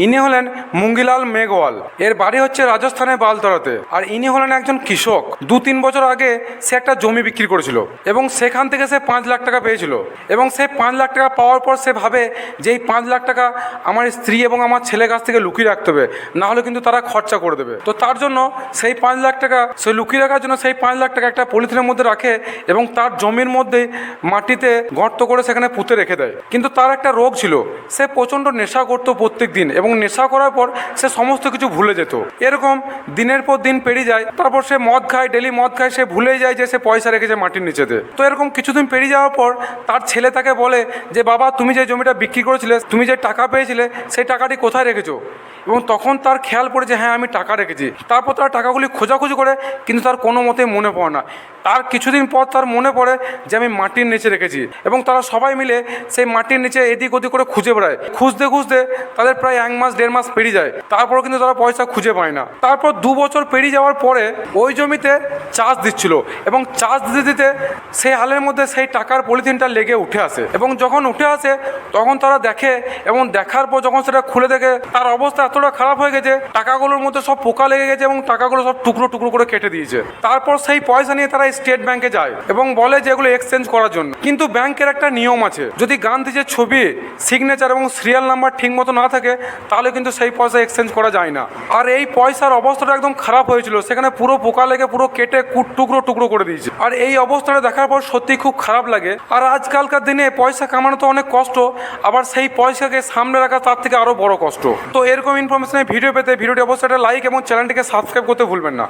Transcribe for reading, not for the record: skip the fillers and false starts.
ইনি হলেন মুঙ্গিলাল মেঘওয়াল। এর বাড়ি হচ্ছে রাজস্থানের বালতরাতে। আর ইনি হলেন একজন কৃষক। 2-3 বছর আগে সে একটা জমি বিক্রি করেছিল এবং সেখান থেকে সে 5 লাখ টাকা পেয়েছিল। এবং সেই 5 লাখ টাকা পাওয়ার পর সে ভাবে যে এই 5 লাখ টাকা আমার স্ত্রী এবং আমার ছেলের কাছ থেকে লুকিয়ে রাখতে হবে, না হলে কিন্তু তারা খরচা করে দেবে। তো তার জন্য সেই 5 লাখ টাকা সে লুকিয়ে রাখার জন্য সেই 5 লাখ টাকা একটা পলিথিনের মধ্যে রাখে এবং তার জমির মধ্যে মাটিতে গর্ত করে সেখানে পুঁতে রেখে দেয়। কিন্তু তার একটা রোগ ছিল, সে প্রচণ্ড নেশা করতো প্রত্যেক দিন এবং নেশা করার পর সে সমস্ত কিছু ভুলে যেত। এরকম দিনের পর দিন পেরিয়ে যায়। তারপর সে মদ খায়, ডেলি মদ খায়, সে ভুলে যায় যে সে পয়সা রেখেছে মাটির নিচেতে। তো এরকম কিছুদিন পেরিয়ে যাওয়ার পর তার ছেলে তাকে বলে যে বাবা, তুমি যে জমিটা বিক্রি করেছিলে, তুমি যে টাকা পেয়েছিলে, সেই টাকাটি কোথায় রেখেছো? এবং তখন তার খেয়াল পড়ে যে হ্যাঁ, আমি টাকা রেখেছি। তারপর তার টাকাগুলি খোঁজাখুঁজি করে, কিন্তু তার কোনো মতেই মনে পড়ে না। তার কিছুদিন পর তার মনে পড়ে যে আমি মাটির নিচে রেখেছি। এবং তারা সবাই মিলে সেই মাটির নিচে এদিক ওদিক করে খুঁজে বেড়ায়। খুঁজতে খুঁজতে তাদের প্রায় 1 মাস 1.5 মাস পেরিয়ে যায়। তারপর কিন্তু তারা পয়সা খুঁজে পায় না। তারপর 2 বছর পেরিয়ে যাওয়ার পরে ওই জমিতে চাষ দিচ্ছিল এবং চাষ দিতে দিতে সেই হালের মধ্যে সেই টাকার পলিথিনটা লেগে উঠে আসে। এবং যখন উঠে আসে তখন তারা দেখে, এবং দেখার পর যখন সেটা খুলে দেখে তার অবস্থা এতটা খারাপ হয়ে গেছে, টাকাগুলোর মধ্যে সব পোকা লেগে গেছে এবং টাকাগুলো সব টুকরো টুকরো করে কেটে দিয়েছে। তারপর সেই পয়সা নিয়ে তারা স্টেট ব্যাংকে যায় এবং বলে যে এগুলো এক্সচেঞ্জ করার জন্য। কিন্তু ব্যাংকের একটা নিয়ম আছে, যদি গান্ধীজির ছবি, সিগনেচার এবং সিরিয়াল নাম্বার ঠিক মতো না থাকে তাহলে কিন্তু সেই পয়সা এক্সচেঞ্জ করা যায় না। আর এই পয়সার অবস্থাটা একদম খারাপ হয়েছিল, সেখানে পুরো পোকা লেগে পুরো কেটে টুকরো টুকরো করে দিয়েছে। আর এই অবস্থাটা দেখার পর সত্যি খুব খারাপ লাগে। আর আজকালকার দিনে পয়সা কামানো তো অনেক কষ্ট, আবার সেই পয়সাকে সামনে রাখা তার থেকে আরও বড় কষ্ট। তো এরকম ইনফরমেশনের ভিডিও পেতে ভিডিওটি অবশ্যই একটা লাইক এবং চ্যানেলটিকে সাবস্ক্রাইব করতে ভুলবেন না।